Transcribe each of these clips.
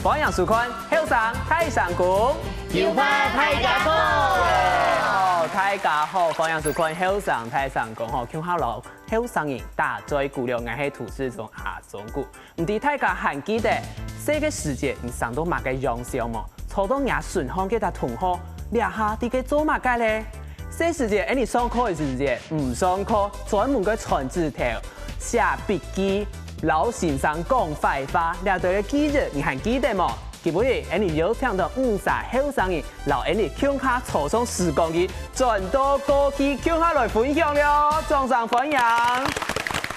方向数宽，后上太上宫，油花太家好，太家好，方向数宽，后上太上宫吼，向好老后上人大嘴鼓了，我系土司从下中鼓，唔知大家还记得这个世界唔上到马嘅样相么？初到也顺风嘅他同学，俩下啲嘅做马嘅咧？这世界，你上课嘅时节唔上课，专门嘅传字条、写笔记。 老先生讲废话，俩对个记日，你还记得么？基本日，你有听到50后生人，老你向下坐上时光机，转到过去向下来分享了，掌声欢迎！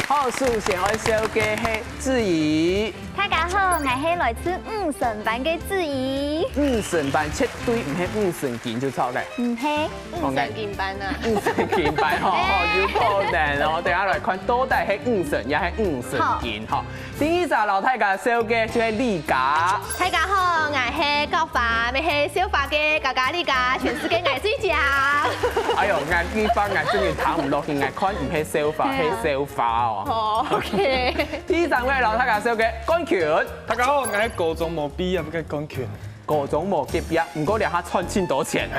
好，首先我小嘅系志怡。大家好，我是来自5神班嘅志怡。5神班绝对唔系5神剑就错嘅。唔係5神劍班啊！5神劍班吼，有可能哦。等下来看到底系5神，也系5神劍吼。第一集老太家小嘅就系李家。大家好，我是高法，我是小法嘅嘎嘎李家，全世界爱最佳。哎呦，眼呢班眼中意躺唔落去，眼看唔系小法，系小法哦。哦 ，OK。第三位老太家小嘅干拳。大家好，我係高中冇畢業嘅干拳。高中冇畢業，唔過兩下賺錢多錢。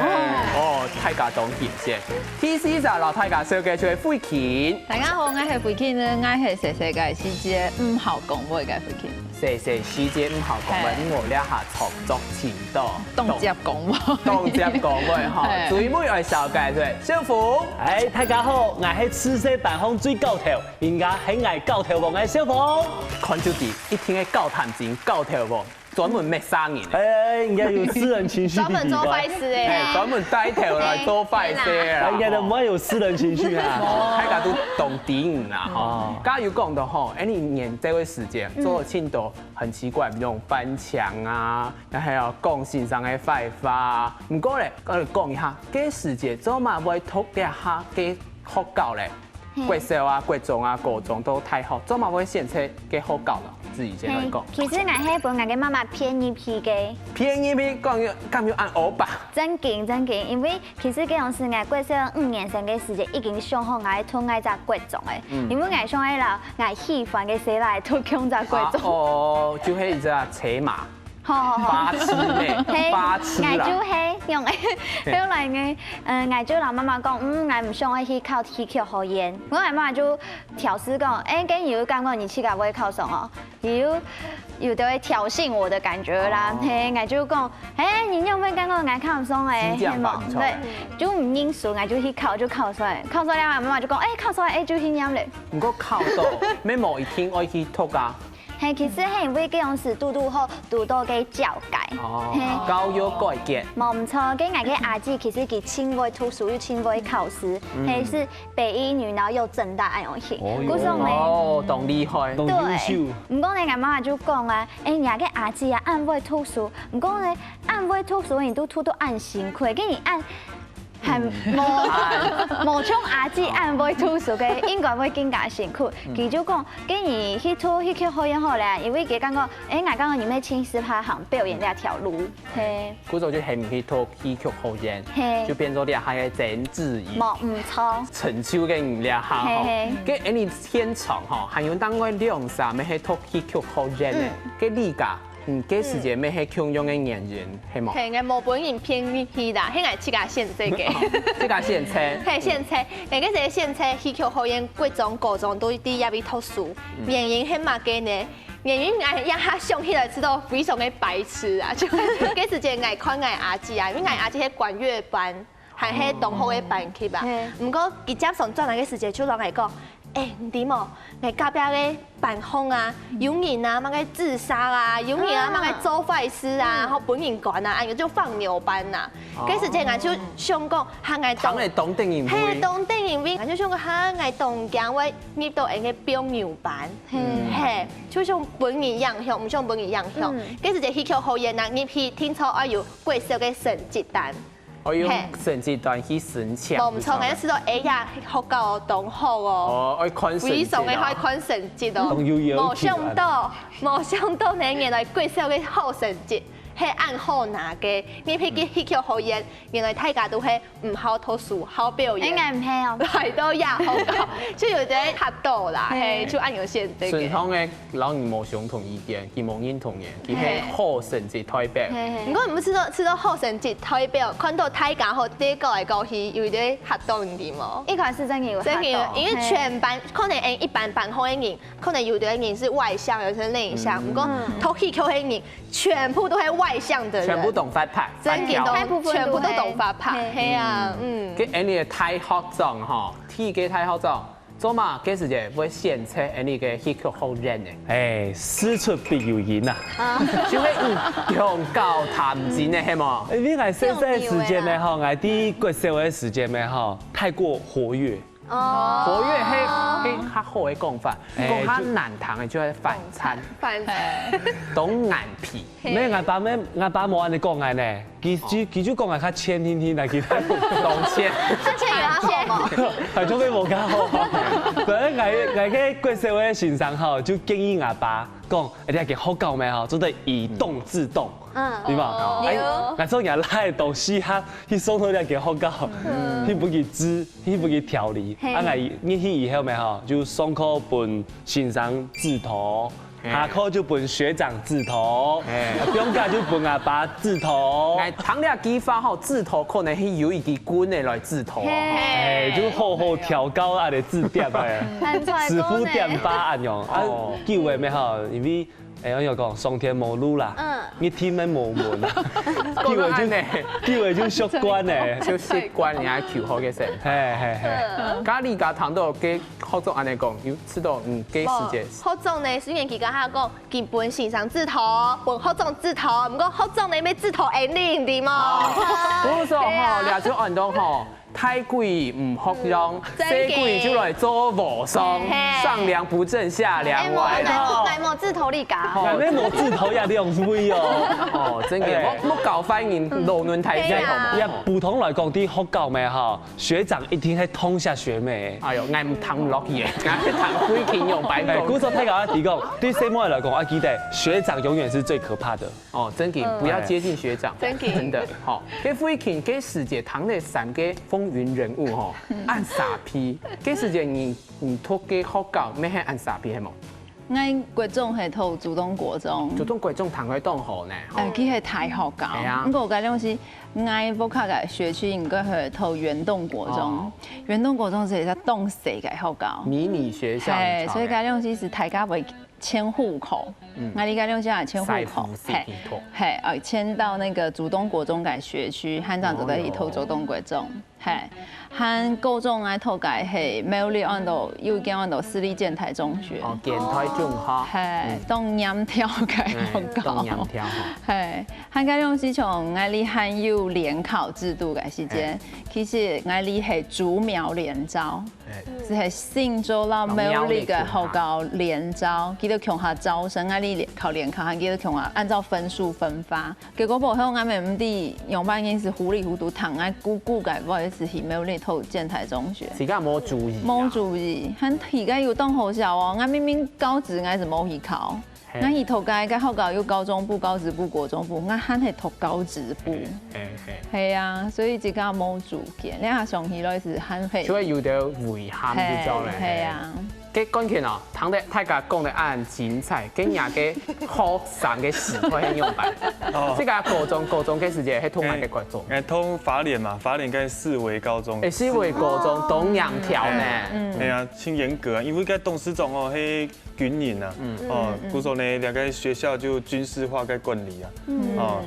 哦，太家當劍先。第四集老太家小嘅就係費乾。大家好，我係費乾啦，我係細細嘅師姐，唔好講我嘅費乾。細細師姐唔好講話，我兩下創作前度。當接講喎。當接講喎嚇。最尾係小嘅就係小虎。哎，大家好，我係赤色大風最高頭，應該係愛高頭王嘅小虎。看就啲，一聽嘅高談錢高頭王。專門咩生人？哎，應該有私人情緒。專門做壞事嘅。專門帶頭來做壞事啦。應該都唔會有私人情緒啊。大家都懂點啦，哈。加油講到吼，你年這個時節做青島很奇怪，用翻牆啊，然後講線上嘅廢話。唔過咧，我哋講一下，這時節做嘛會讀一下嘅學校咧，國小啊、國中啊、高中都太好，做嘛會選擇嘅學校咯。自己先來講。其實我係本我嘅媽媽偏一批嘅。偏一批講要咁要按歐巴。真勁，因為其實嗰樣是我國小5年生嘅時節已經想好我係讀我隻國中嘅，因為我想喺啦，我喜歡嘅時來讀強隻國中。哦，就係一隻車馬。好，花痴咧，花痴啦。我就係用後來嘅，我就老媽媽講，我唔想去考體育學院。我媽媽就挑事講，跟有講過你去㗎會考上哦，有都會挑釁我的感覺啦。我就講，你有冇講過我考唔上誒？係冇，對，就唔認輸，我就去考就考上，考上了媽媽就講，考上就去念咧。唔過考到咩某一天我去讀啊。其實係因為嗰樣是讀好，讀到嘅教界。哦，教育改革。冇唔錯，跟我嘅阿姐其實佢親會讀書又親會考試，係是北一女，然後又政大安樣去。哦，懂厲害，懂優秀。唔過你阿媽就講啊，人嘅阿姐啊，按會讀書，唔過咧按會讀書，你都讀到按辛苦，跟你按。係冇像阿姐按會讀書嘅，應該會更加辛苦。佢就講，跟你去讀去學院好咧，因為佢講過，我講過你咩青史拍行表演呢條路。係。嗰時候就係唔去讀戲劇學院，就變咗啲係整字語。冇唔錯。成就嘅唔叻下吼，跟你天長吼，還有當我2、3咩去讀戲劇學院咧，跟理解。嗰時節咩係強用嘅演員係冇？係我冇本人偏呢批啦，係我自家選擇嘅。自家選擇。係選擇，嗰個係選擇戲劇學院、國中、高中都啲入去讀書。演員係乜嘅呢？演員我一下想起來知道非常嘅白痴啊！就嗰時節我看我阿姐啊，因為我阿姐係管樂班，係喺同學嘅班級啊。唔過佢接上轉來嘅時節，就同我講。唔點哦？我隔壁嘅辦空啊，有人啊，乜嘅自殺啊，有人啊，乜嘅做壞事啊，然後本人趕啊，有種放牛班啊。嗰時陣我就想講，嚇我當定人會，係當定人會，我就想講嚇我當驚我入到人嘅標牛班，係，就像本人樣向，唔像本人樣向。嗰時陣戲劇學院啊，入去聽說我有貴少嘅成績單。我用成績單去申請。冇唔錯，我一知道呀，學校同學哦。我看成績。非常嘅可以看成績哦。冇想到呢，原來貴校嘅好成績，係按好拿嘅，你譬如戲劇學院，原來大家都係唔好讀書，好表演。應該唔係哦。係都也好高，就有啲合到啦，係就按有限制嘅。順康嘅老人冇相同意見，佢冇認同嘅，佢係好成績代表。如果唔知道好成績代表，看到大家好啲過嚟過去，有啲合到唔掂哦。一開始真嘅有真嘅，因為全班可能一般班好嘅人，可能有啲人是外向，有啲內向。不過讀戲劇嘅人，全部都係外向的人，全部懂發拍，真嘅全部都懂發拍，係啊，佢安尼嘅太學長吼，體嘅太學長，做嘛？幾時節會選擇安尼嘅戲劇學院嘅？哎，師出必有因啊！就係用教談錢嘅係冇？你愛細細時間呢吼，愛啲過社會時間呢吼，太過活躍。活躍係較好嘅講法，講較難談嘅就係反餐，懂眼皮。咩我爸冇安尼講嘅呢？佢就講嘅較淺天天，但其他懂錢。他錢有好冇？係做咩冇較好？反正我嘅過社會先生吼，就建議我爸講，一定要學教咩吼，做得以動制動。對嘛？我做人來讀詩學，去送到嚟嘅學教，去不給字，去不給條理。啊，我去以後咩吼，就上課本先生字圖，下課就本學長字圖，不用教就本阿爸字圖。唐你記法吼，字圖可能係有一啲官嘅來字圖。就好好調高啊，啲字點嘅，師傅點把按樣。啊，叫嘅咩吼，因為。我又講上天無路啦，一天咩無門啊，叫佢就習慣咧，就習慣人家求學嘅時候。係。家裡家談到嘅學長安尼講，要知道幾時節。學長呢，雖然佢講下講，佢本先生字圖，本學長字圖，唔過學長你咩字圖會練啲嘛？不錯吼，兩種運動吼。太貴唔學用，細貴就來做和尚，上梁不正下梁歪。愛莫字頭你教，你莫字頭也兩位哦。哦，真嘅，我教翻人路輪太細好冇？普通來講啲學教咩哈，學長一定係通下學妹。哎呦，我唔談唔落去嘅，我談規矩用白講。古時睇講提講，對細妹來講，我記得學長永遠是最可怕的。哦，真嘅，不要接近學長，真的。好，嘅規矩，嘅時節談咧三個風雲人物吼，按傻批，嘅時節你讀嘅學教咩係按傻批係冇？我國中係讀主動國中，主動國中談開當好呢？佢係太學教，不過我講是我補卡嘅學區應該係讀原動國中，原動國中是在東勢嘅學教，迷你學校，所以講東西是大家會遷戶口，我哋講東西係遷戶口，係遷到那個主動國中嘅學區，漢長就喺讀主動國中，係。和高中愛讀嘅係苗栗安道，又見安道私立建台中學。哦，建台中學。係東陽跳嘅學校。東陽跳係，漢家用是從愛哩漢有聯考制度嘅時間，其實愛哩係竹苗聯招，係新州啦苗栗嘅學校聯招，佢都強下招生，愛哩考聯考，佢都強下按照分數分發。結果無向我哋唔啲用班已經是糊里糊塗談愛估計，不好意思係苗栗。讀建台中學，而家冇注意，冇注意，佢而家要當學校哦。我明明高職我是冇去考，我係讀嘅學校有高中部、高職部、國中部，我係係讀高職部。係啊，所以而家冇注意，你下上去咧是係係。所以有啲遺憾就做咧。係啊。嘅講起哦，唐得大家講得按精彩，跟人嘅學生嘅時代係用法。即係高中嘅時節係讀乜嘅國中？讀法聯嘛，法聯嘅四維高中。四維高中東陽跳呢？係啊，挺嚴格啊，因為個董事長哦係軍人啊，哦，故說呢兩個學校就軍事化嘅管理啊，哦，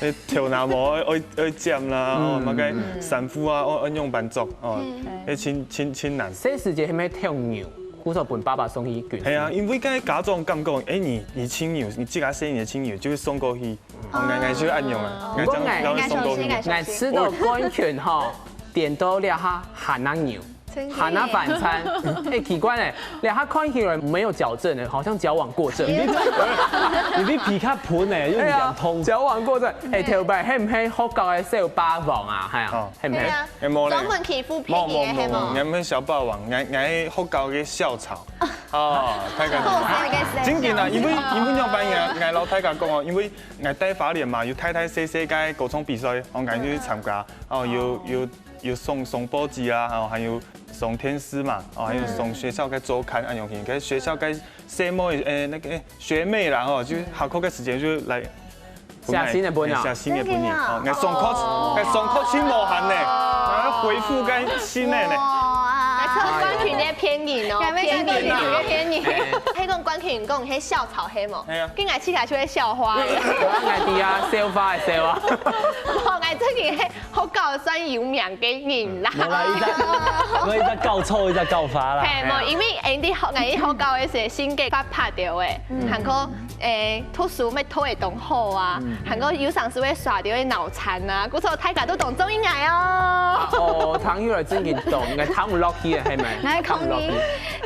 你跳那無愛佔啦，哦，乜嘅sản婦啊，按用班作，哦，係親難。細時節係咪跳牛？古時候本爸爸送去軍。係啊，因為個家長咁講，你青牛，你自家生嘅青牛就會送過去，我就按用啊，我送過去。我吃到官權吼，點到了下韓南牛。韓南反餐，奇怪咧，你下看起來沒有矯正嘅，好像矯枉過正。你啲皮卡盤咧，又唔通。矯枉過正，條白係唔係學校嘅小霸王啊？係啊，係唔係？專門欺負便宜嘅係冇？我唔係小霸王，我學校嘅校草。哦，太感謝。真嘅啦，因為樣班嗌老太家講哦，因為嗌帶花蓮嘛，要太太細細嘅歌唱比賽，我嗌去參加，哦，有送報紙啦，哦，還有送天師嘛，哦，還有送學校嘅週刊啊，用去，跟學校嘅學妹那個學妹啦，哦，就下課嘅時間就來。寫新嘅本啊，寫新嘅本哦，嗌上課先無限咧，回復緊新嘅咧。關群咧偏言哦，偏言。迄個關群講迄校草迄麼，跟我起來就會校花。我啲啊，燒花係燒啊。我最近迄好搞算有名嘅人啦。我一隻夠臭，一隻夠花啦。係冇，因為啲好搞嘅是新嘅拍到嘅，韓國讀書咩拖會懂好啊，韓國有上時會耍到嘅腦殘啊，嗰時候大家都懂中英藝哦。哦，唐玉兒真係懂，嘅唐唔落去啊，係咪？我講你，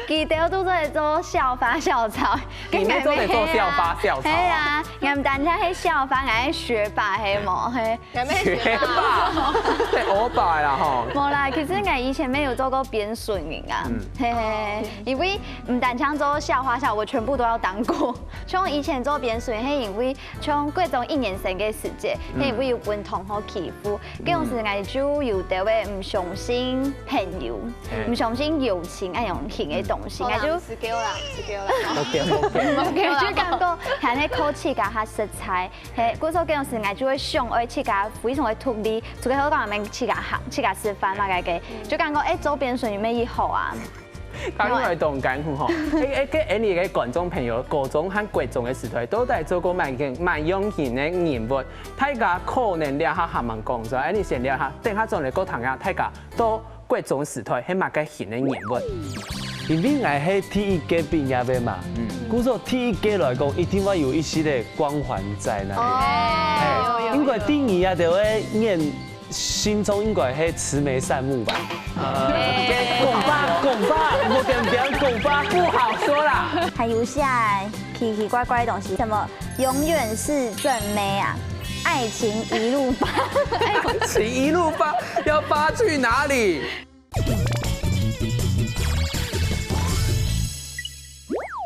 記得都在做校花校草，你咩都在做校花校草。係啊，我唔單止係校花，我係學霸係冇係。學霸，即係我霸啦嗬。冇啦，其實我以前沒有做過編順員啊，嘿嘿，因為唔單槍做校花校，我全部都要當過。像以前做編順員，係因為像各種1年生嘅時節，係因為有本同學欺負，嗰種時我就有啲位唔相信朋友，唔相信友情嗰種型嘅東西，我就自救啦。我就感覺係喺考試家下食材，係嗰時候嗰種時我就會想愛試家非常嘅獨立，除咗香港人試家行、試家吃飯嘛嘅，就感覺周邊順咩以後啊。當然係同感嗬，誒你嘅觀眾朋友，高中和國中嘅時代都係做過蠻用心嘅人物，大家可能了下下問講咗，你先了下，等下仲嚟個堂啊，大家都國中時代係蠻嘅型嘅人物。因為我係第一屆畢業嘅嘛，故說第一屆來講，一定會有一些嘅光環在那裡。因為第二啊，就會念心中應該係慈眉善目吧。拱吧，我點拱吧，不好說啦。還有下奇奇怪怪的東西，什麼永遠是正妹啊，愛情一路發，愛情一路發，要發去哪裡？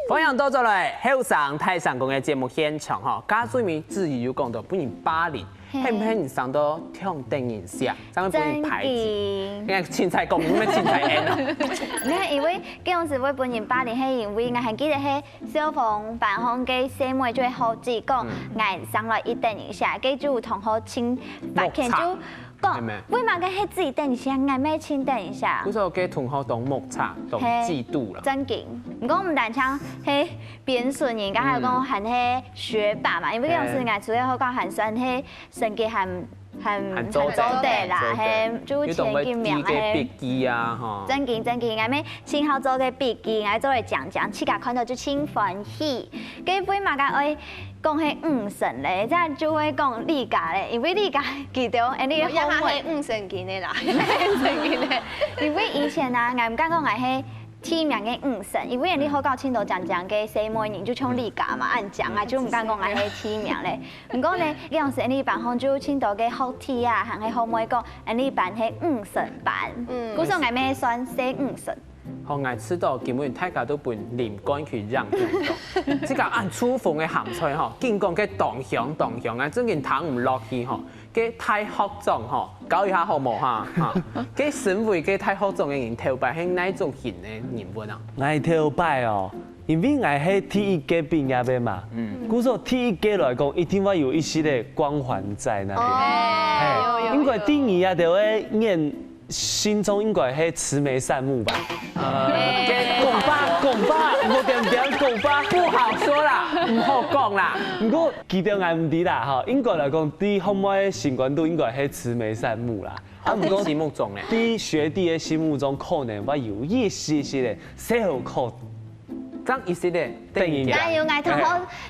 歡迎到咗嚟後生太上宮嘅節目現場嗬，家最面自己有講到本人80，係唔係人上到聽電影下，上面本人牌子，你看凊彩講咩凊彩 N 啊？你看因為嗰陣時我本人80，係因為我還記得係小鳳辦紅嘅細妹最後只講，我上來一電影下，跟住同學請發現就。講，為嘛嘅係自己等一下，嗌咩請等一下？嗰時候嘅同學當目測，當嫉妒啦。真勁，唔講唔單槍，係編順人，剛才講係係學霸嘛，因為嗰陣時嗌主要講係算係成績很做得啦，係就前幾名係。真勁，嗌咩？前後做嘅筆記，嗌做嚟講，自家看到就輕歡喜。跟為嘛嘅愛？講係5神咧，即係就會講理解咧，因為理解記得，你嘅後尾5神見嘅啦，因為以前啊，我唔敢講我係提名嘅5神，因為你好搞青島講嘅細妹人就唱理解嘛，按講啊，就唔敢講我係提名咧。唔過咧，嗰陣時你辦好就青島嘅好題啊，行係可唔可以講？你辦係5神班，嗰時候我咩算寫5神。好，我知道基本大家都本連貫去讓步到，即個按初逢嘅鹹菜嗬，見講嘅動向啊，真件躺唔落去嗬，嘅太學種嗬，搞一下好冇嚇嚇，嘅身為嘅太學種嘅人頭擺係哪種型嘅人物啊？我頭擺哦，因為我係第一屆畢業嘅嘛，故說第一屆來講，一定會有一些嘅光環在那邊，應該第二啊就會念心中應該係慈眉善目吧。拱吧，我點拱吧，不好說啦，唔好講啦。不過記得我唔知啦，哈，應該來講，啲後尾成員都應該係慈眉善目啦。啊，唔過心目中咧，啲學弟嘅心目中可能會有一些嘅小可。咁意思咧，電影嘅。但有嗌同學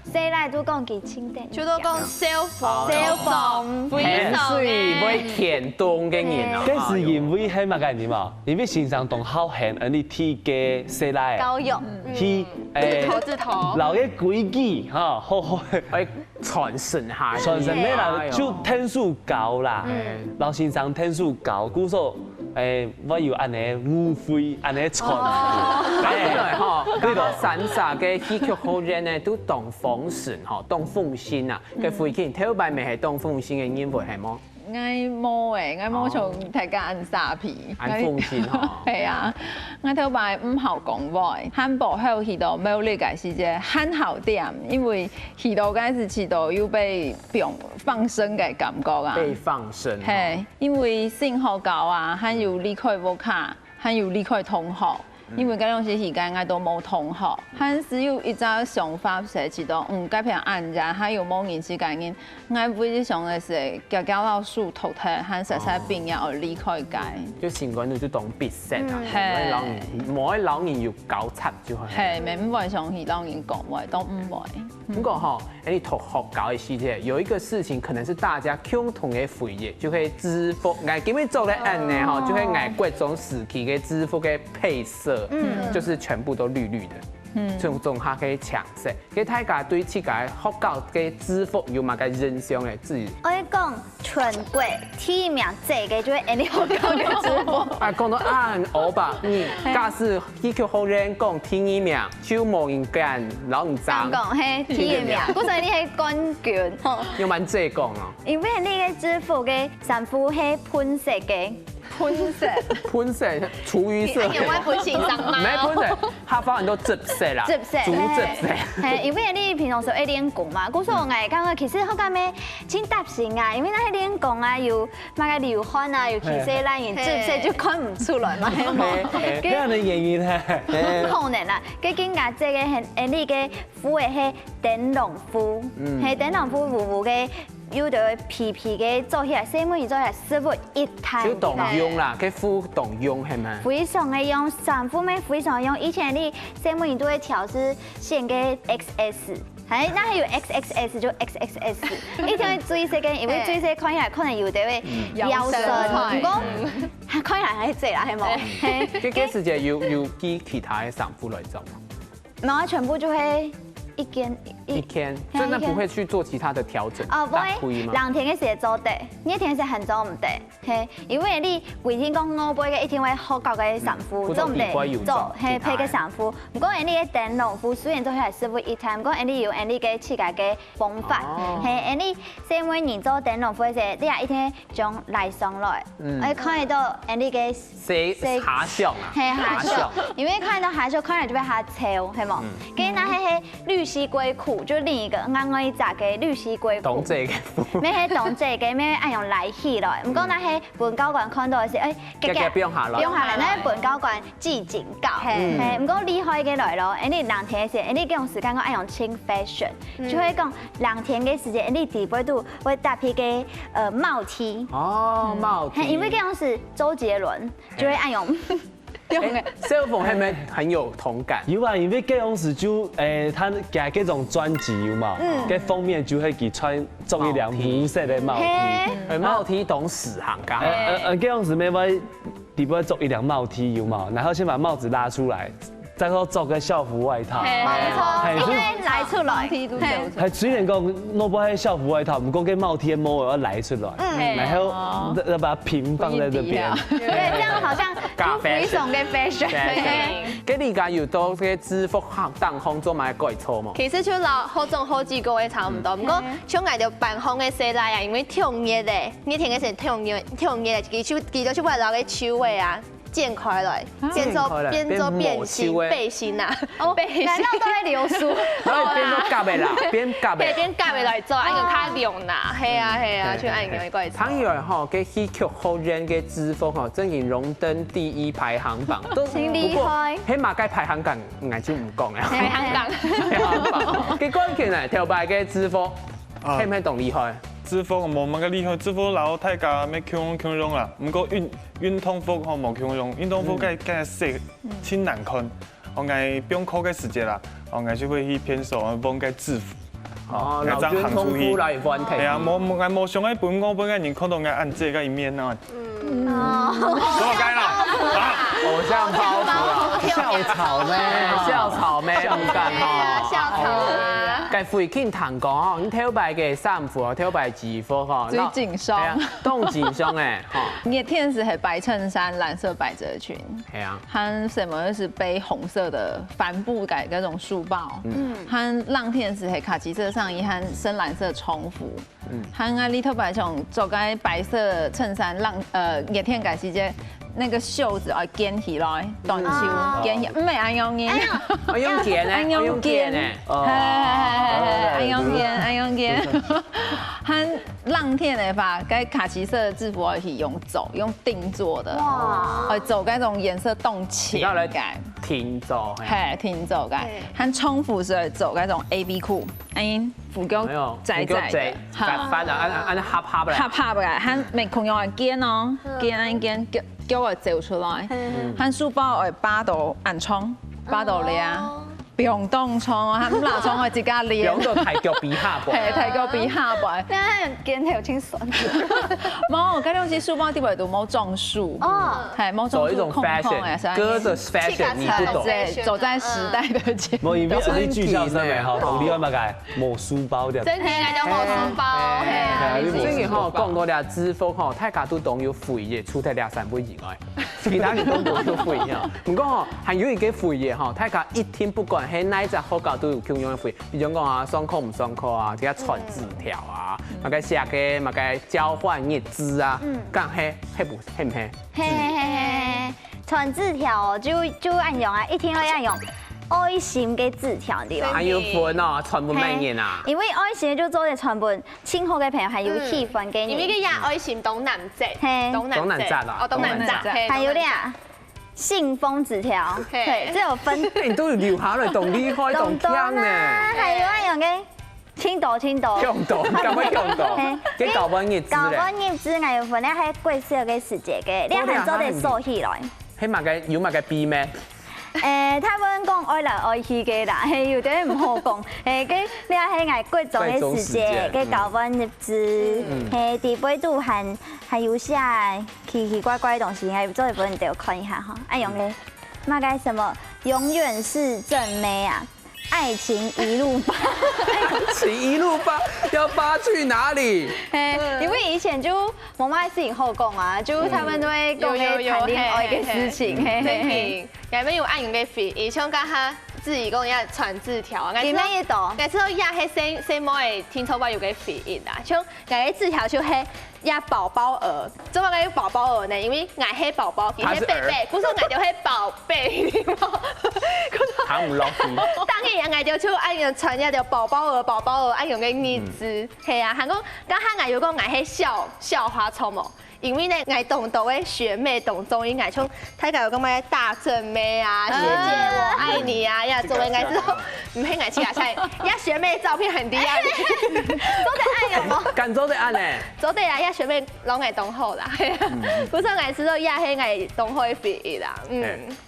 寫嚟都講幾清淡，就都講小鳳，甜水會甜凍嘅人啊。嗰是因為係乜概念啊？因為先生同好閒，而你貼嘅寫嚟，教育，去字頭，留嘅規矩嚇，好，會傳承下。傳承咩啦？就天數高啦，老先生天數高，故說。我有安尼误会，安尼传。对吼，呢個散沙嘅戲劇學院呢都當風神吼，當風仙啊，嘅飛機頭擺咪係當風仙嘅演員係麼？愛摸誒，愛摸從大家按沙皮，按風仙吼。係啊，我頭擺唔好講話，漢堡後去到冇理解是個很好點，因為去到嗰時去到有被放生嘅感覺啊。被放生。係，因為性學教啊，還有理開無卡，還有理開同學。因為嗰種時間我都冇同學，還是有一個想法是知道，該片按家，還有某年時間，我會想嘅是教老師頭睇，還實實邊要離開街。就情感你都當必識啊，係唔可以老人要搞柒就係。係，咪唔會想去老人講話，都唔會。不過哈，你同學教嘅時間，有一個事情可能是大家共同嘅回憶，就係制服，我今日做嘅案呢，哈，就係我各種時期嘅制服嘅配色。就是全部都綠綠的，仲下嘅橙色。佢大家對自家學校嘅制服有乜嘅印象嘅字？我講全國第一名這個就係你學校嘅制服。啊，講到按我吧，假使戲劇學院講第一名，就冇人敢，老唔爭。講係第一名，嗰陣你係冠軍。要問這講啊？因為你嘅制服嘅衫褲係噴色嘅。噴色，廚餘色。有冇噴成衫嗎？唔係噴色，下方人都執色啦。執色，主執色。係，因為你平常時會練功嘛，嗰時候我係感覺其實好咁咩，真踏實啊，因為那些練功啊，又買個流汗啊，又起色啦，然執色就看唔出來嘛，係冇。咁樣嘅原因係，可能啦，佢更加即係係你嘅褲嘅係燈籠褲，係燈籠褲糊嘅。有對皮嘅做起來，細妹做起來師傅一睇就動用啦，佢褲動用係咪？非常嘅用，衫褲咩非常用。以前你細妹都會調是線嘅 XS， 係，那係有 XXS 就 XXS。以前會追色嘅，因為追色看起來可能有啲會腰身，唔講看起來係這啦，係冇。佢幾時就要其他嘅衫褲來做？冇，全部就係。一天，真的不會去做其他的調整。哦，不會，兩天嘅時做得，你一天是很做唔得，係，因為你每天講我背嘅一天會學校嘅衫褲做唔得，做係配嘅衫褲。唔過你嘅燈籠褲雖然做起來師傅一睇，唔過你有你嘅設計嘅方法，係你細每年做燈籠褲嘅時候，你係一天將來上來，我看到你嘅下相啊，係下相，因為看到下相，看嚟就會下潮，係冇？跟住那係綠絲龜褲，就另一個啱啱一紮嘅綠絲龜褲。懂這個褲。咩係懂這個？咩按用來起來？唔過那係本教官看到嘅是，不用下來。不用下來，那係本教官記警告。係，唔過厲害嘅來咯。你兩天嘅時，你這種時間我按用輕 fashion，就會講兩天嘅時間，你底部都會搭配嘅帽 T。哦，帽 T。因為這種是周杰倫，就會按用。小鳳係咪很有同感？有啊，因為嗰種時就他夾嗰種專輯有嘛，嗰封面就係佢穿中一兩紅色的帽 T， 帽 T 懂史行噶。嗰種時咩話，底部做一兩帽 T 有嘛，然後先把帽子拉出來。再後做個校服外套，冇錯，因為來出來，係雖然講攞部係校服外套，唔過個帽 T 模要來出來，然後要把它平放在這邊，對，這樣好像非常嘅 fashion。咁你而家要到嘅制服當紅做埋改錯冇？其實就老好種好幾個月差唔多，不過像我哋辦紅嘅時代啊，因為跳熱咧，你聽嘅時跳熱，記到出嚟攞嘅手尾啊。剪開來，變做變形背心啊！背難道都係流蘇？變咗夾嘅啦，變夾嘅。變夾嘅來做，按個卡用啦，係啊，去按個過嚟。倘若吼，嘅戲劇學院嘅制服吼，真係榮登第一排行榜，都厲害。起碼該排行榜，我就唔講啦。排行榜。嘅關鍵係條牌嘅制服，係唔係咁厲害？制服冇乜嘅厲害，制服老大家咩強用啦，唔過運動服吼冇強用，運動服梗色真難看，我嗌不用靠嘅時間啦，我嗌就會去偏手幫嘅制服。哦，流轉功夫來換題。係啊，冇上喺本我本嘅人看到嗌按這個一面啊。哦。咁我該啦。偶像包袱啊，校草咩？校草咩？唔敢嚇。校草啊。介嘅回傾糖講吼，你挑白嘅衫褲哦，挑白衣服吼，最緊雙，凍緊雙誒，吼。熱天時係白襯衫、藍色百褶裙，係啊，和什麼就是背紅色的帆布改嗰種書包，和浪天時係卡其色上衣和深藍色衝服，和我里頭白種做個白色襯衫熱天改時節。那個袖子要捲起來，短袖捲起，唔係按用嘅，按用捲咧，按用捲咧，按用捲，按用捲。和浪天的話，該卡其色的制服可以用定做的，哇，走嗰種顏色凍淺嘅，停做，係停做嘅。和衝服是走嗰種 A B 褲，褲腳窄窄嘅，反正按合合嘅，和未窮用嘅肩哦，肩叫我走出來，和書包我8度暗瘡，8度呢，不用凍瘡啊，和拿瘡我自家練，用到提腳比下噃，係提腳比下噃，你睇肩頭清爽，冇，嗰啲書包啲位度冇裝束，係冇裝束空嘅，歌的 fashion 你不懂，走在時代的前冇，因為我哋劇校生咪吼，同你話乜嘅冇書包嘅，真係就冇書包，係啊。最近吼講到倆制服吼，大家都當要肥嘅，除咗倆3杯以外，其他人都冇要肥嘅。唔過吼，還有一個肥嘅吼，大家一天不管係哪一隻學校都有共用嘅肥，比如講啊，上課唔上課啊，即係傳紙條啊，或者寫嘅，或者交換日誌啊，咁係唔係？嘿，傳紙條就按用啊，一天可以按用。愛心嘅紙條對吧？還有分哦，傳本咩嘢啊？因為愛心就做啲傳本，親好嘅朋友係有氣氛嘅。因為個亞愛心東南節，東南節啊，哦，東南節，還有倆信封紙條，對，這有分。你都要留下來，動厲害，動強呢。還有按用嘅青島，強島，咁乜強島？嘅搞本業資咧？搞本業資我有分咧，係貴少嘅時節嘅，你係做啲數起來。係咪嘅有咪嘅 B 咩？他們講愛來愛去嘅啦，係有啲唔好講。佢你係捱貴重嘅時節，嘅搞本業資，係地杯度還有些奇奇怪怪嘅東西，係做一本你都要看一下哈。愛用嘅，乜嘅什麼永遠是正妹啊？愛情一路發，愛情一路發，要發去哪裡？因為以前就冇乜事情好講啊，就他們都會講嘅談戀愛嘅事情。係咪有按用嘅肥？而像家下自己講要傳紙條啊，點樣嘢多？但係說亞係細毛嘅聽錯話有嘅肥印啊，像亞嘅紙條就係亞寶寶兒，做乜嘅有寶寶兒呢？因為亞係寶寶，佢係貝貝，古時候亞就係寶貝，行唔落去。當然亞就就按用傳亞就寶寶兒按用嘅日子，係啊，韓國家下亞有講亞係校花草模。因為呢，我懂到嘅學妹懂中醫，我從睇到有咁嘅大正妹啊，學姐我愛你啊，呀，作為我之後唔係我去下菜，呀學妹照片很低啊，都得按有冇？敢做得按呢？做得啊，呀學妹老愛懂好啦，不是我知道呀係愛懂好嘅肥啦，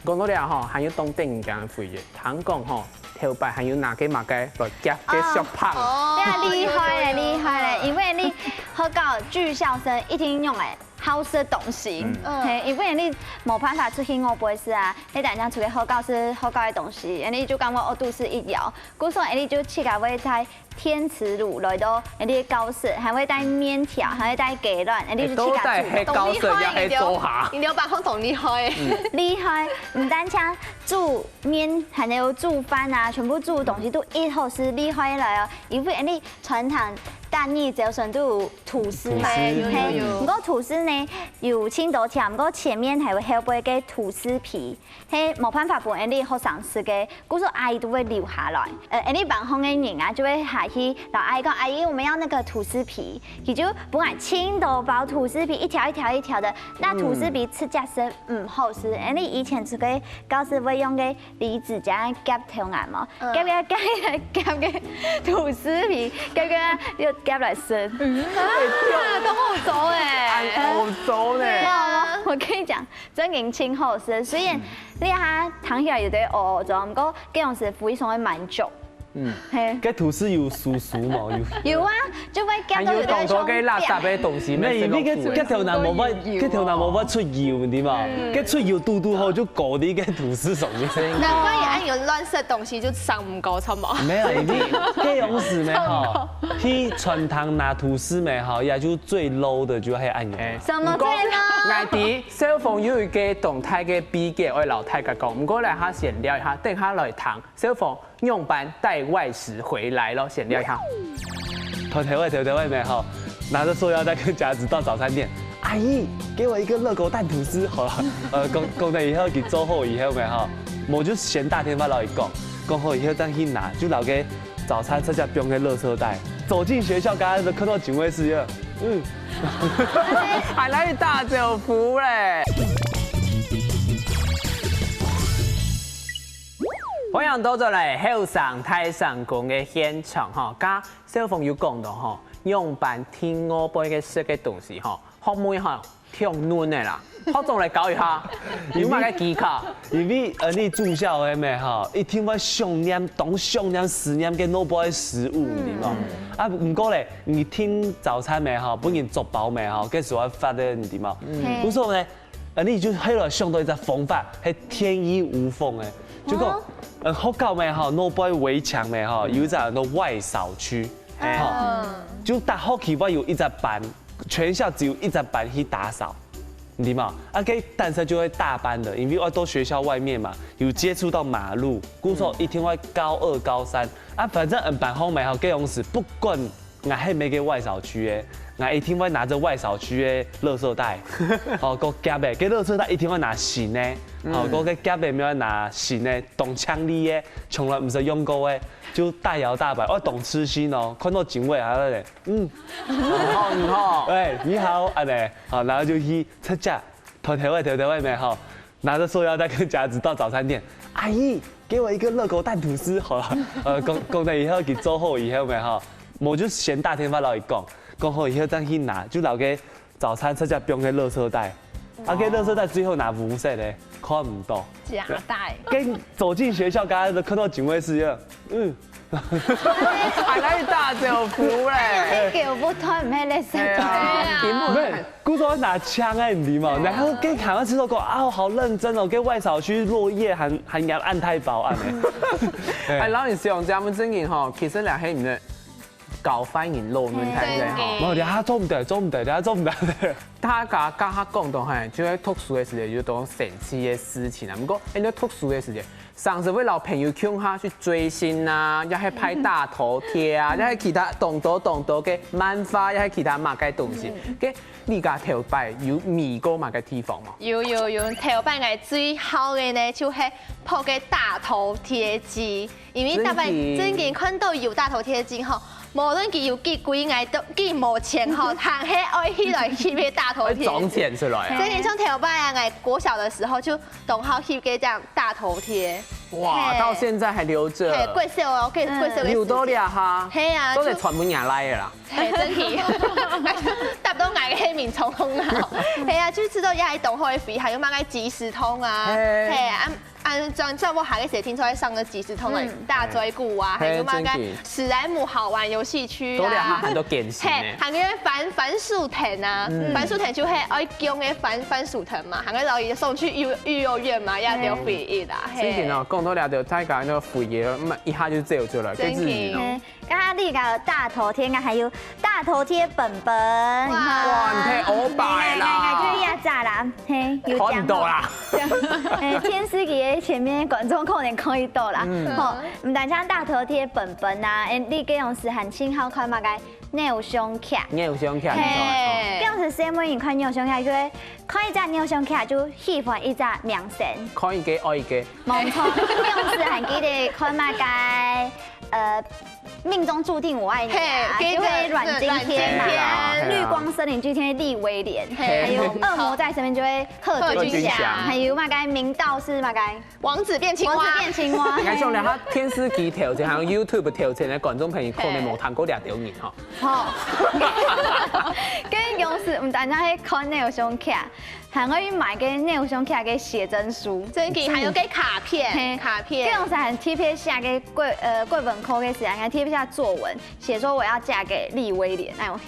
講到倆吼，還有懂定咁肥嘅，聽講吼。頭擺還有哪個馬來夾嘅小胖？厲害咧！因為你學校住校生一定用誒好食東西，因為你冇辦法出去我不會是啊，你等陣出去學校是學校嘅東西，你就感覺我都是一樣。故所你就去個會在天慈路來到你教室，還會帶麵條，還會帶雞卵，你就去個都帶教室也係做下。你有把控同厲害，厲害！唔單止煮麵，還有煮飯啊，全部煮東西都一號是厲害來哦。因為你傳統單義早上都有吐司嘛，唔過吐司呢有青島條，唔過前面係會後背嘅吐司皮，係冇辦法俾你學生食嘅，故所阿姨都會留下來。你幫空嘅人啊，就會下去老阿姨講：阿姨，我們要那個吐司皮，佢就本來青島包吐司皮，一條一條的，那吐司皮吃起身唔好食。你以前出去教室會用嘅離子夾夾條眼嘛，夾嘅吐司皮，夾來食，都好做誒，好做呢。我跟你講，真嘅清好食。雖然你下躺起來有啲做，唔過嗰樣是非常嘅滿足。嘿，cái吐司有酥酥嘛，有啊，就會夾到還有當多嘅垃圾嘅東西，咩？嗰條男冇乜，嗰條男冇乜出油，你嘛？跟出油嘟嘟後就搞啲嘅吐司上面。難怪也按有亂食東西就上唔高，錯冇？沒有，你嗰樣事咩吼？去傳統拿吐司咩吼，也就最 low 的就係按油。什麼最咯？外地小鳳有一個動態嘅比較，我老太家講，唔過嚟下閒聊一下，等下來談小鳳用班帶外食回來咯，閒聊一下。頭條位咩吼？拿着塑料袋跟夾子到早餐店，阿姨，給我一個熱狗蛋吐司，好了，講完以後佢做好以後咩吼，我就嫌大天發老一講好以後再去拿，就留給早餐車架不用嘅垃圾袋。走進學校，剛剛都看到警衛室了，還來大酒福咧！歡迎到咗嚟後生太上宮嘅現場嗬，加小鳳有講到嗬，用班聽我背嘅食嘅東西嗬，學妹嗬挺嫩嘅啦，學總嚟教一下，有乜嘅技巧？因為你住校嘅咩吼，一天我想念東想念思念嘅腦部嘅食物，你嘛？啊，唔過咧，你聽早餐咩吼，本人做飽咩吼，跟住我發的你嘛？不錯咧，你就喺度想到一隻方法，係天衣無縫嘅，就講。學校咩吼，腦部圍牆咩吼，有一隻那外掃區，就大學期我有一隻班，全校只有一隻班去打掃，你嘛？啊，給但是就會大班的，因為我到學校外面嘛，有接觸到馬路，故說一天我高2、高3，啊，反正班後面吼，給用時不管我係咩個外掃區嘅。我一天會拿着外掃區嘅垃圾袋，哦，個夾嘅，個垃圾袋一天會拿新嘅，哦，個夾嘅咪要拿新嘅，懂槍力嘅，從來唔使用過嘅，就大搖大擺，我懂吃心哦，看到警衛喺度咧，你好，喂，你好，安尼，好，然後就去車架，頭條位咩吼，拿着塑料袋跟夾子到早餐店，阿姨，給我一個熱狗蛋吐司，好了，講完以後佢做好以後咩吼，我就嫌大天發老一講好以後再去拿，就留給早餐車架不用嘅垃圾袋，啊，個垃圾袋最後拿無色的，看唔到。夾帶。跟走進學校，剛剛都看到警衛室一樣，還來大酒福咧！叫不推唔係你食咗。唔係，姑嫂拿槍啊，你嘛，然後跟台灣吃到講啊，好認真哦，跟外掃區落葉還要按太薄按咧。係老人上這麼正經嗬，其實嚟係唔係搞翻人路問題嘅嗬。冇，你下做唔得，大家家下講到係，就喺讀書嘅時候就當神奇嘅事情啊。不過喺你讀書嘅時候，上次會老朋友叫下去追星啊，又係拍大頭貼啊，又係其他動多嘅漫畫，又係其他乜嘅東西。嘅呢家頭擺有迷過乜嘅地方嘛？有頭擺嘅最好嘅呢，就係鋪嘅大頭貼機，因為大擺最近看到有大頭貼機吼。無論佢有幾貴，嗌都幾冇錢吼，行起愛起來翕嘅大頭貼。裝錢出來。最近從頭擺啊，嗌國小的時候就同好翕嘅這樣大頭貼。哇，到現在還留着。係貴少哦，貴少嘅。留多啲哈。係啊。都係傳本人來嘅啦。係真係，搭到嗌嘅黑面衝通啊！係啊，就知道也係同好嘅肥，還有乜嘅即時通啊，係啊。在我下嘅時候聽說喺上個即時通嘅大追鼓啊，還有乜嘅史萊姆好玩遊戲區啊，很多電視咧，還有番薯藤啊，番薯藤就係愛叫嘅番薯藤嘛，還有老爺送去幼兒園嘛，也有回憶啦。之前哦，講到了就大家那個回憶，咁一下就走出來，跟自己哦。剛剛呢個大頭貼啊，還有大頭貼本本，哇，你睇我擺啦，就是壓榨啦，嘿，有講看到啦，天師嘅前面觀眾可能可以到啦，好，唔但將大頭貼本本啊，你嘅用時很輕巧看嘛個偶像劇，偶像劇，嘿，用時細妹看偶像劇，佢看一隻偶像劇就喜歡一隻明星，看一個愛一個，冇錯，用時很記得看嘛個命中注定我愛你啊，就會阮經天啊，綠光森林劇天利威廉，還有惡魔在身邊就會賀軍翔，還有嘛個明道是嘛個王子變青蛙，啱上嚟，他天師機條件，還有 YouTube 條件嘅觀眾朋友可能冇睇過2條人嗬。好，跟用時唔單止係看偶像劇。还可以买个内上起来个写真书，真嘅，还有给卡片，这种是很贴片下个贵本科嘅时间，还贴片下作文，写说我要嫁给利威廉，哎呦，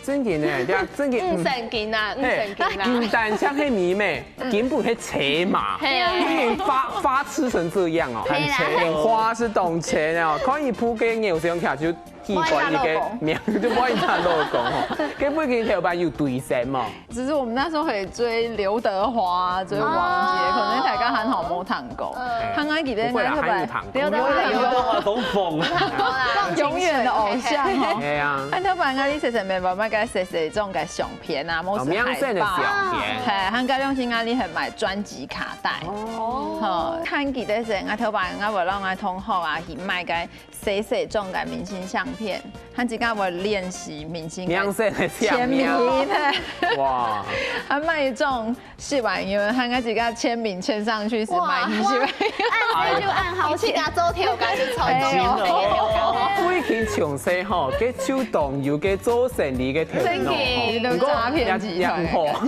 真嘅呢，真嘅唔神经啊，唔神经啊，唔但像迄迷妹，根本係扯嘛，你发痴成这样哦，很花是懂钱哦，可以铺给偶像卡就。器官一个名就不会他老公哦，跟不跟头版有对身嘛？只是我们那时候可以追刘德华、追王杰，可能大家很好摸糖狗，看看几天那特别刘德华都疯了，永远的偶像哦。对啊，看特别啊，你写成没办法给写这种给相片啊，某是海报，嘿，看个用心啊，你很买专辑卡带哦，看几天时啊，特别啊，为让啊同学啊去买个写种嘅明星相片，他自家会练习明星签名的，哇！他卖种试玩，因为他自家签名签上去是买一些，按就按好去甲做条架就操作哦。每天详细吼，嘅手动又嘅做生理嘅条件，唔过也唔好，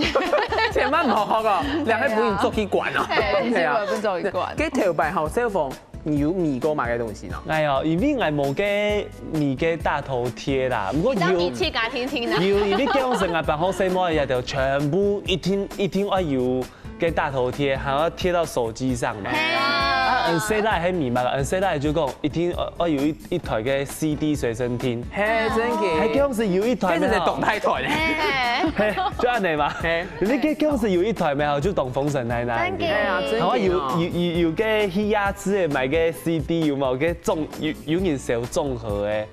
千万唔好學個，你係本人做去管哦。係啊，本做去管。嘅條牌後小鳳。有米過買嘅東西咯。哎呦，因為我冇嘅米嘅大頭貼啦，不過有。你切架聽聽啦。有，因為叫成日辦好細模嘅就全部一天我有嘅大頭貼，還要貼到手機上嘛。啊，N.C. 帶係密碼嘅，N.C. 帶就講一天我有一台嘅 CD 隨身聽。係真嘅。係叫是有一台。呢係動態台。係，就按你嘛。係。你叫是有一台咩？就當封神奶奶。真嘅。係啊，真嘅。然後有嘅去亞視嘅買嘅 CD 有冇？嘅有人寫綜合嘅。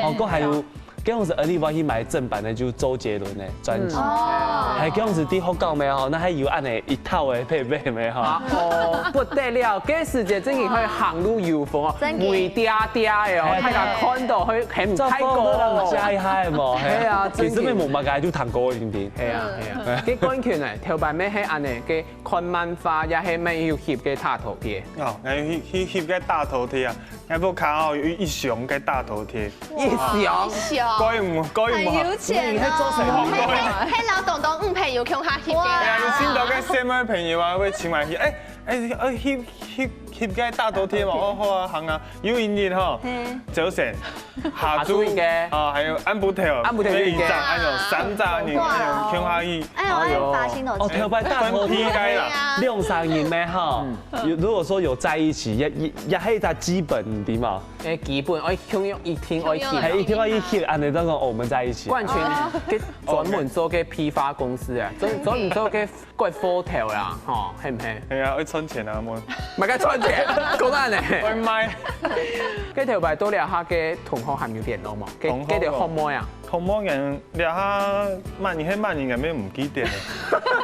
哦，個還有。嗰陣時，而你話去買正版的，就周杰倫的專輯，係嗰陣時啲好講咩吼，那還有按呢一套的配備咩吼。哦，不得了，嗰時就真係可以行路有風哦，每嗲嗲嘅哦，大家看到佢係唔太過，真係嗨冇。係啊，其實咩冇乜嘅，都彈過一點點。係啊係啊，幾關鍵啊，頭版咩係按呢嘅看漫畫，也係咩要貼嘅大頭貼。哦，我去貼嘅大頭貼啊，我部卡哦有一箱嘅大頭貼。一箱。高唔高唔很有錢啊！嘿老東東朋友向下翕嘅。係啊，你先到嘅什麼朋友啊？會請埋翕，翕嘅大頭貼嘛，哦好啊行啊，有一年吼，早晨下注嘅，啊還有安布條，每一張還有3張你向下翕。哎呦，發現到。哦，條牌大頭貼啦，2、3年咩吼？如果說有在一起，也係一基本啲嘛。誒基本我向用一天我翕，係一天我翕，按你當講我們在一起。冠群嘅專門做嘅批發公司啊，專門做嘅貴貨條啦，吼係唔係？係啊，要存錢啊，冇。唔係嘅存錢，講緊呢。我買。嗰條牌多了下嘅同學係咪聯絡嘛？嗰條學妹啊？同學人了下萬年嘅咩唔記得啦。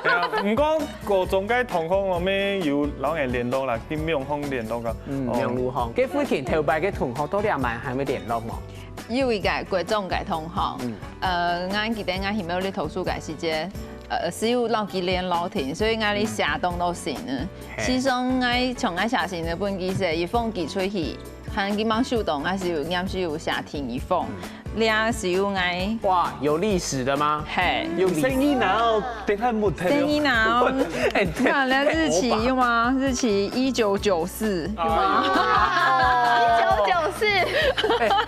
係啊，唔過高中嘅同學我咩有老人聯絡啦，啲苗方聯絡噶。苗路巷。嘅附近條牌嘅同學多了萬係咪聯絡嘛？有一個國中嘅同學，我記得我係冇你投訴嘅時間。是有老幾年老停，所以我哋寫東都行啊。始終我從我寫成嘅本記寫，一封寄出去，行幾毛手動，我是有啱是有寫停一封，倆是有愛。哇，有歷史的嗎？係。有聲音然後等下冇睇。聲音然後，看了日期有嗎？日期1994有嗎？1994。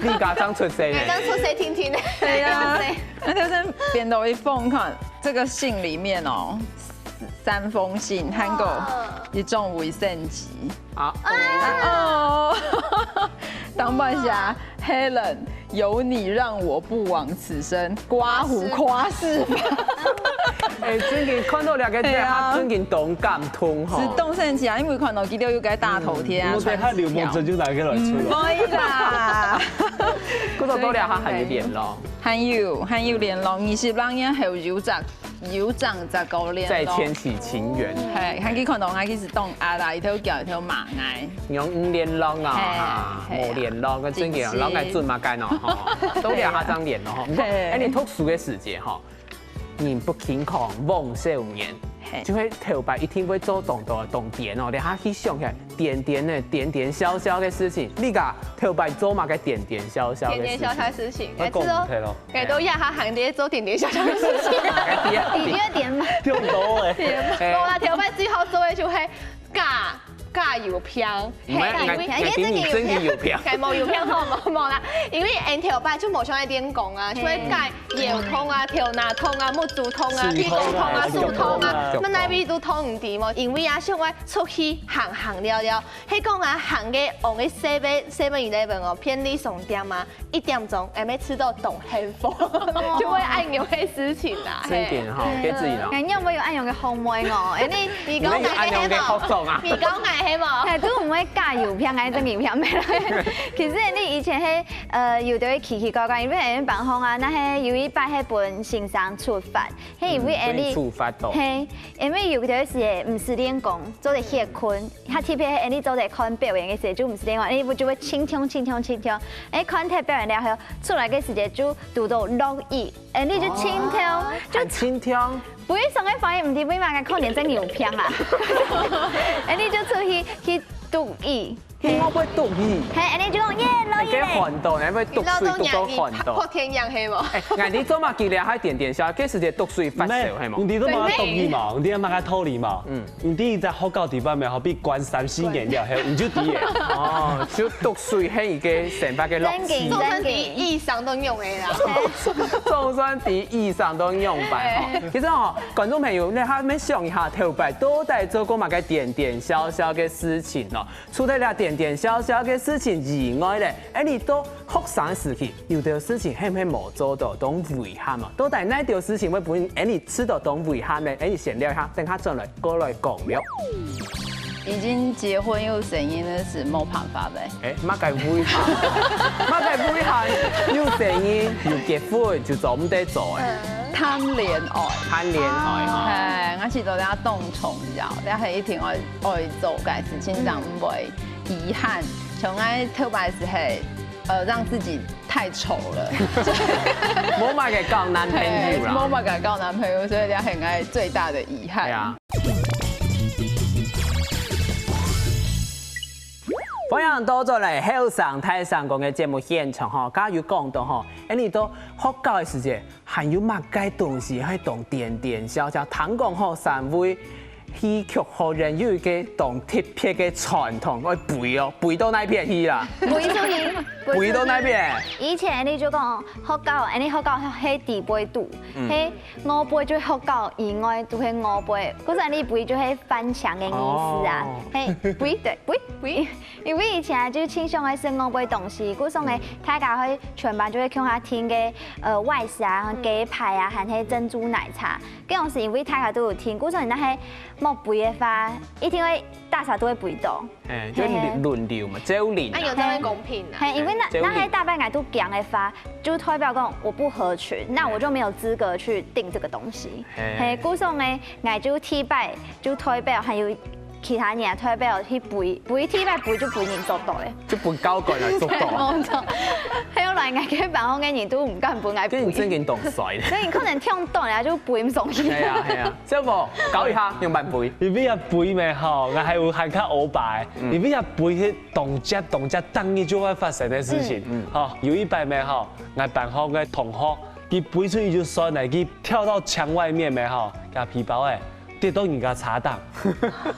你剛剛出世呢？剛出世聽聽呢？對呀。那就是編到一封，看這個信裡面哦，3封信，還有一種衛生紙。啊哦，當半俠 Helen， 有你讓我不枉此生，刮胡誇飾法。誒，最近看到兩個字，他最近動感通吼。是動身起啊，因為看到佢都有個大頭貼啊。我睇下劉夢珍就拿起來出咯。唔可以啦。嗰度多了下係要聯絡。還有聯絡，20人也係有長19年。再牽起情緣。係，還佢看到我佢是當阿啦，一條腳一條馬嗌。用唔聯絡啊，冇聯絡，個最近老愛準嘛該喏，吼，都了下張聯絡吼。誒，你讀書嘅時節吼，人不輕狂枉少年。就會頭擺一定會做動點哦，你下去想起來點點小小嘅事情，你個頭擺做嘛個點點小小嘅事情，我講唔聽咯，佢都呀下行啲做點點小小嘅事情，你覺得點嘛？聽唔到誒，我啦頭擺最好做嘅就係加油片，係真嘅油片，係冇油片好冇啦，因為頭擺就冇像喺點講啊，就會加油桶啊、調拿桶啊、木竹桶啊、地公桶啊、樹桶啊，乜那邊都通唔掂喎，因為啊想我出去行了，喺講啊行嘅往嘅7-11哦，便利商店嘛，1點鐘還沒吃到凍幸福，就會按用嘅事情啦。真點吼，幾自然咯。人有冇有按用嘅烘焙我？你講按用嘅學種啊？你講係冇？係都唔會加油片，係真油片咩啦？其實你以前係有啲奇奇怪怪，因為喺辦公啊，那係有一擺係本先生出發，係因為你係因為有啲時唔是練功，做嚟歇困，他特別係你做嚟看表演嘅時候就唔是練功，你就會輕聽，誒看睇表演了後出來嘅時間就讀到錄音，誒你就輕聽，就輕聽。不會上嘅反應唔係為嘛個可能真油片啊，誒你就出去讀意。我不會讀意，係，你就講耶，攞嘢。嘅寒度，你不會讀水讀到寒度。破天陽係冇。誒，你做嘛？記得喺點小，幾時就讀水發燒係冇？你都冇讀意嘛？你阿媽嘅偷理嘛？你在學校地方咪好比關3-4年了，係唔就啲嘢。哦，就讀水係一個成百嘅樂器。就算第一上都用嘅啦。就算第一上都用白。其實哦，觀眾朋友，你下面想一下頭擺都在做過嘛個點小小嘅事情咯，除咗你點小小嘅事情以外咧，你都學生時期有條事情係唔係冇做到當遺憾啊？到底那條事情會唔會你知道當遺憾咧？你先聊一下，等下再來過來講了。已經結婚有成姻的是冇辦法咧。乜計遺憾？乜計遺憾？有成姻有結婚就做唔得做誒。談戀愛，係，我是做啲動從咗，但係一定愛做嘅事情，就唔會遺憾。從我頭擺時係，讓自己太醜了，冇買給交男朋友啦，冇買給交男朋友，所以呢係我最大的遺憾。係啊。歡迎到咗嚟後生太上講嘅節目現場嗬，假如講到嗬，你到學校嘅時節，還有乜嘅東西係當點小小，聽講嗬3位戲劇學人有一個當特別嘅傳統，我背哦，背到那邊去啦，背到那邊。以前你就講學校，你學校係第8度，係5輩就學校以外都係5輩，嗰陣你背就係翻牆嘅意思啊，係背對背，因為以前就傾向係5輩東西，嗰種嘅大家去全班就會向下聽嘅外食啊、雞排啊，還係珍珠奶茶，嗰種是因為大家都有聽，嗰陣那係冇背嘅話，一定會大家都會背到。誒，就輪流嘛，周年。有這樣公平啊？係因為那些大班愛都講嘅話，就代表講我不合群，那我就沒有資格去定這個東西。係，嗰種嘅愛就提擺就代表還有其他人代表去背提擺背就背人做到嘅，就背交關來做到。冇錯，係有來愛嘅辦公嘅人都唔敢背愛背。跟住真嘅懂水咧。所以可能聽到咧就背唔上去。係啊，小寶教一下用慢背。你邊日背咪好，我係會喊卡歐白。你邊日背啲動作等於就會發生嘅事情。有一擺咪好，我辦學嘅同學，佢背出去就算嚟，佢跳到牆外面咪好，夾皮包誒。跌到人家查檔，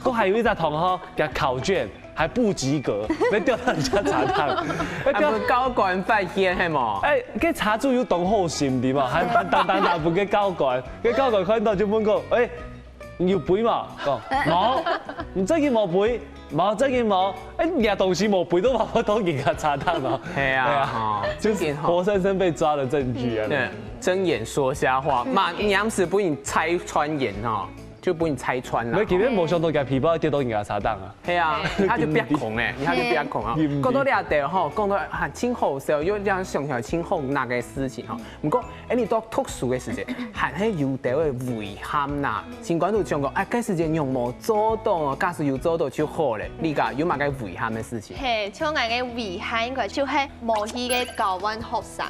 我還有一個同學嘅考卷還不及格，你掉到人家查檔，係交關發現係冇？佢查主要動好心啲嘛，係但唔嘅交關，佢交關看到就問講，要背嘛？講冇，唔真嘅冇背，冇真嘅冇，日東西冇背都話到人家查檔咯。係啊，就是活生生被抓的證據啊！睜眼說瞎話，嘛啱時不如拆穿人哦。就幫你拆穿啦！你記得冇想到嘅皮包跌到人家沙檔啊？係啊，他就比較窮誒，他就比較窮啊。講到呢一地吼，講到係真好笑，又讓上下真好那個事情吼。唔過你到讀書嘅時節，係喺有啲嘅遺憾嗱。儘管都講過，嗰時節用冇做到啊，假使有做到就好咧。呢個有乜嘅遺憾嘅事情？係，像我嘅遺憾佢就係冇去嘅教阮學生，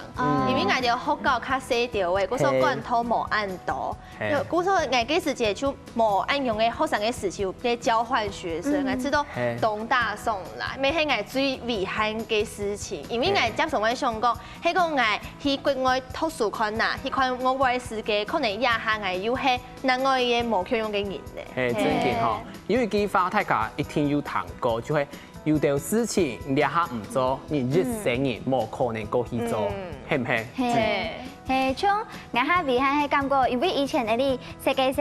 因為我哋學校較細條嘅，嗰時候罐頭冇按到，嗰時候我嗰時節就。无按用的学生的时期有在交换学生，我知道东大送来，每迄个最遗憾嘅事情，因为我接受我想讲，迄个我去国外图书馆呐，去看我外世界，可能也下我有迄另外嘅无可用嘅人咧。嘿，真嘅吼，因為佢發大家一天有談過，就係有條事情你下唔做，你日生日冇可能過去做，係唔係？嘿，像我哈遺憾係感覺，因為以前嗰啲設計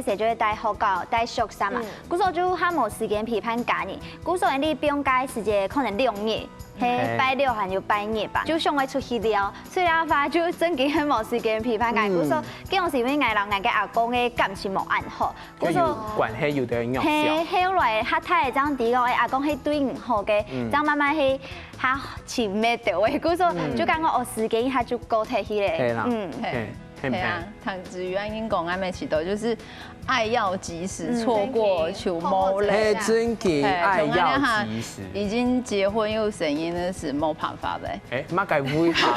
師就會帶學校、帶學生嘛，嗰時候就哈冇時間批判家人，嗰時候嗰啲不用改時間可能6日。嘿，拜6還有拜日吧，就想要出去了，所以阿發就真嘅係冇時間批判家。嗰時候，嗰陣時因為我老嘅阿公嘅感情冇安好，嗰時候關係有啲影響。嘿，後來他太這樣講，阿公係對唔好嘅，這樣慢慢係他前咩到嘅，嗰時候就感覺我時間他就過體去咧。係啦，對啊，唐子瑜安英講阿妹起到就是愛要及時，錯過就冇了。真嘅愛要及時。已經結婚又生囡那是冇辦法嘅。乜計會行？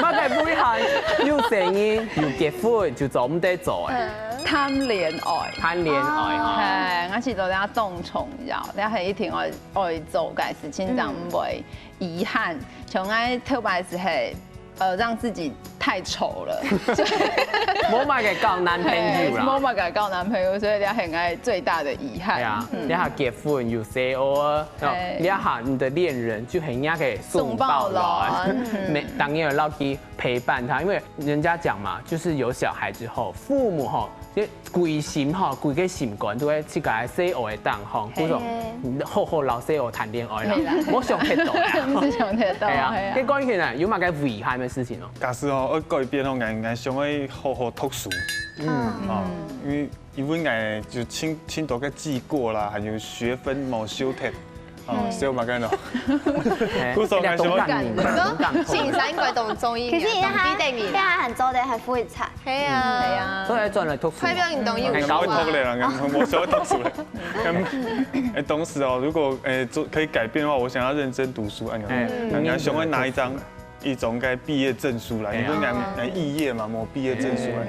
乜計會行？要生囡要結婚就做唔得做誒。談戀愛，談戀愛，係，我是到啲動重要，你係一定愛做嘅事情，就唔會遺憾。像我特別是係。讓自己太醜了，冇買給交男朋友啦，冇買給交男朋友，所以你係愛最大的遺憾。係啊，你下結婚有細哦，你下你的戀人就很壓給送報來，當然要落去陪伴他，因為人家講嘛，就是有小孩之後，父母吼。規心吼，規個心肝都會去個細學嘅當方，嗰種好好老細學談戀愛啦，冇想太多啦。唔想太多。係啊，你講起來有乜嘅遺憾嘅事情咯？假使吼，我改變吼，我想要好好讀書。因為我就青島嘅記過啦，還有學分冇修讀。所以嘛緊咯，古時候我想講，前三季同中醫，其實而家很早的係副業差，係啊，所以轉嚟讀書，快表運動要搞脫嚟啦，我想要讀書咧。咁當時哦，如果可以改變的話，我想要認真讀書，我想要拿一種嘅畢業證書啦，因為我肄業嘛，冇畢業證書啊。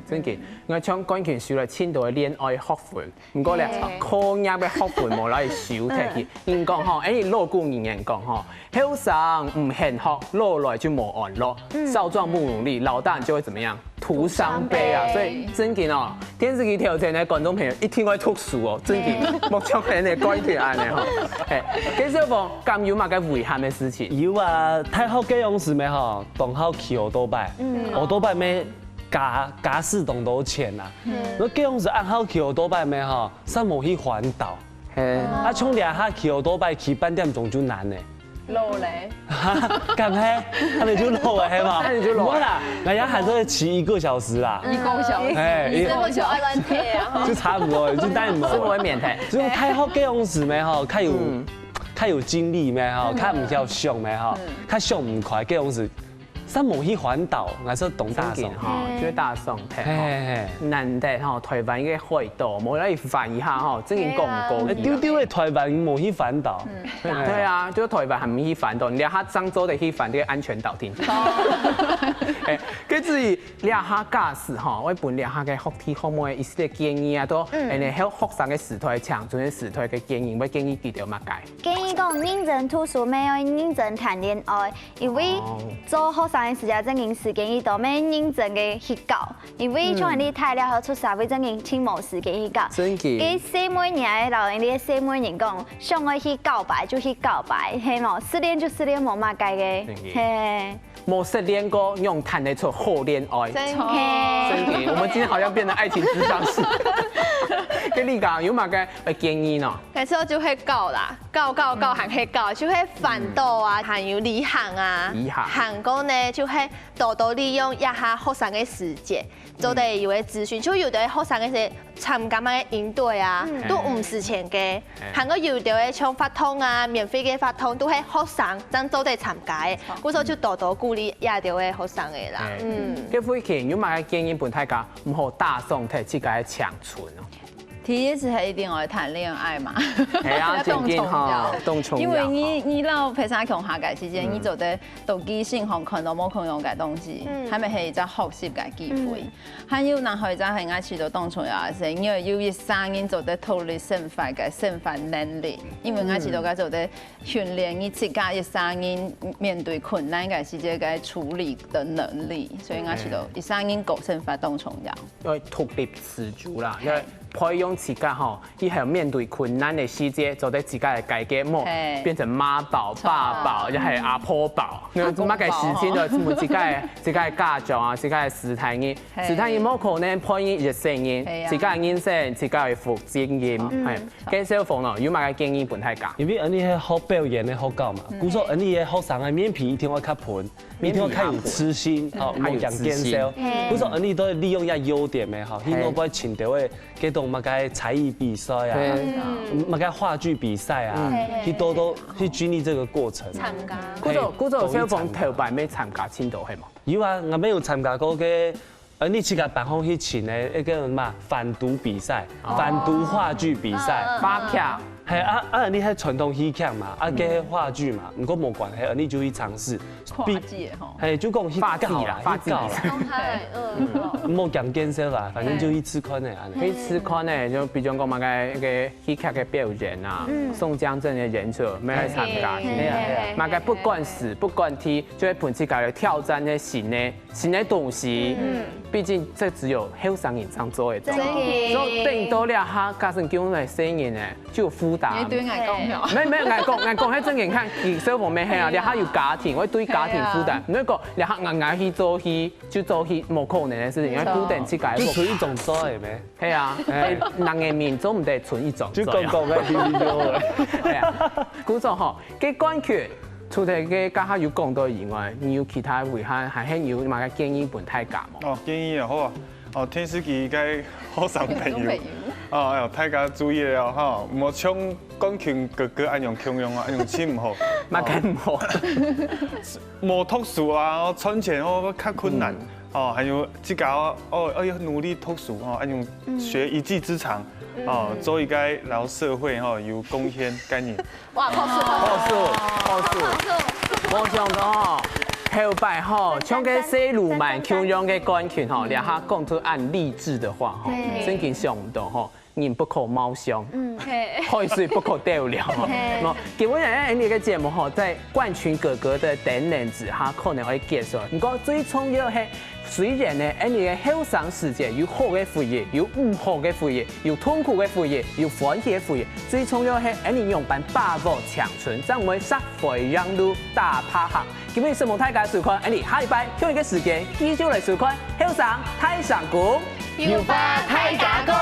真嘅，我將嗰件書嚟簽到嘅戀愛學分，唔過咧考驗嘅學分冇攞嚟修睇去。人講吼，誒老古人講吼，後生唔肯學，老來就冇安樂，少壯不努力，老大就會怎麼樣？徒傷悲啊！所以真嘅哦，電視機條件嘅觀眾朋友一定要讀書哦，真嘅，目前嘅改變安尼吼。誒，幾少部咁有乜嘅遺憾嘅事情？有啊，太好嘅樣子咩吼，當好騎好多擺，好多擺咩加四棟多錢啊。那嘅樣子按好騎好多擺咩吼，三冇去環島。啊，從兩下騎好多擺騎半點鐘就難呢。路咧，咁嘿，他哋就路啊，係嘛？唔好啦，人家喊都係騎1個小時啦，1個小時，哎，我就愛亂貼啊，就差唔多，就等唔是唔會免睇，就太好嘅樣子咩吼，較有精力咩吼，較唔曉上咩吼，較上唔快嘅樣子。三冇去環島，我說董大送哈，就是大送睇，難得哈台灣嘅海島，冇嚟環一下哈，真係講過。丟丟嘅台灣冇去環島，對啊，就台灣係唔去環島，你下漳州的去環啲安全島停。誒，跟住你下駕駛哈，我本你下嘅學體項目嘅一些建議啊，都誒你喺學生嘅時代、長準嘅時代嘅建議，我建議佢哋乜解？建議講認真讀書，沒有認真談戀愛，因為做學生。時間真係時間伊度咩認真嘅去教，因為像你太了後出社會真係千無時間去教。真嘅。佢細妹人嘅老人，啲細妹人講，想愛去告白就去告白，係冇失戀就失戀冇乜計嘅。係。冇失戀過，用談得出好戀愛。真嘅。真嘅，我們今天好像變成愛情諮商師。跟你講有乜嘅建議呢？其實我就去教啦，教行去教，就去反導啊，還有理行啊，行過呢就係多多利用一下學生嘅時間，做啲有嘅資訊，就有啲學生嘅時參加乜營隊啊，都唔是錢嘅，行過有啲嘅像發通啊，免費嘅發通都係學生真做啲參加嘅，嗰時候就多多鼓勵一啲嘅學生嘅啦。咁輝慶有乜嘅建議俾大家唔好打送睇自己嘅長存咯？第一次係一定會談戀愛嘛，係啊，正經哈，動重要。因為你老陪啥窮下嘅時間，你做得到機性學看到冇可用嘅東西，係咪係一個學習嘅機會？還有然後就係我知道動重要嘅是，因為有一聲音做得脫離生活嘅生活能力，因為我知道佢做得訓練你自家一聲音面對困難嘅時間嘅處理的能力，所以我知道一聲音夠生活動重要。因為獨立自主啦，因為培養自家吼，以後面對困難的時節，做得自家嘅解決莫變成媽寶、爸寶，又係阿婆寶。因為乜嘅事情就冇自家嘅家長啊，自家嘅師太兒，師太兒冇可能培養一個聲音，自家嘅人生，自家嘅負責任，係。嘅小鳳咯，有乜嘅建議本太假？因為你係好表演的好教嘛，故說你嘅學生嘅面皮一定要較盤，一定要較有自信，哦，冇講見笑。故說你都利用一下優點嘅吼，你攞不請到嘅嗰種乜嘅才藝比賽啊，乜嘅話劇比賽啊，去多去經歷這個過程。參加。古早小鳳頭擺咩參加簽到係嘛？有啊，我沒有參加過嘅。你自家辦好去請嘅一個什麼反毒比賽、反毒話劇比賽、八強。係你係傳統戲劇嘛，嘅話劇嘛，唔過冇關係，你就去嘗試。跨界吼。係就講去教啦，去教啦。冇講見識啦，反正就一次看嘅。一次看呢，就比如講乜嘅戲劇嘅表演啊，宋江鎮嘅演出，咩嚟參加？乜嘅不管死不管踢，就會盤自己嚟挑戰啲新嘅東西。畢竟這只有後生人才做得到。所以對多了下，加上叫嚟聲音呢，就有負擔。你對我講咩我講喺正經看，小鳳咩係啊？你下有家庭，我對家庭負擔。唔係講你下硬去做戲，就做戲冇可能嘅事情，因為固定自己。就存一種災咩？係啊，人嘅面總唔得存一種。就講咩天天咗嘅。係啊，古早嗬，嘅關權除咗嘅家下有講到以外，你有其他遺憾，係係有乜嘅建議本太假冇？哦，建議啊好啊，哦電視機嘅好生朋友，哦，大家注意了哈，唔好搶關權哥哥按用強用啊，按用錢唔好，乜嘅唔好，冇讀書啊，存錢哦較困難。哦，還有這個要努力讀書哦，按用學一技之長哦，做一個然後社會哦有貢獻概念。哇，好數，我想到吼，後擺吼，像個細路們強用嘅關權吼，兩下講出按勵志的話吼，真經想唔到吼。人不可貌相，海水不可倒流。基本上你個節目吼，在冠群哥哥的等人之下，可能會結束。不過最重要係，雖然呢，你嘅後生時節有好嘅回憶，有唔好嘅回憶，有痛苦嘅回憶，有歡喜嘅回憶。最重要係，你用辦把握長春，將會殺回讓路大拍客。基本上冇太大收看，你下禮拜同一個時間繼續來收看後生太上宮，要把太假講。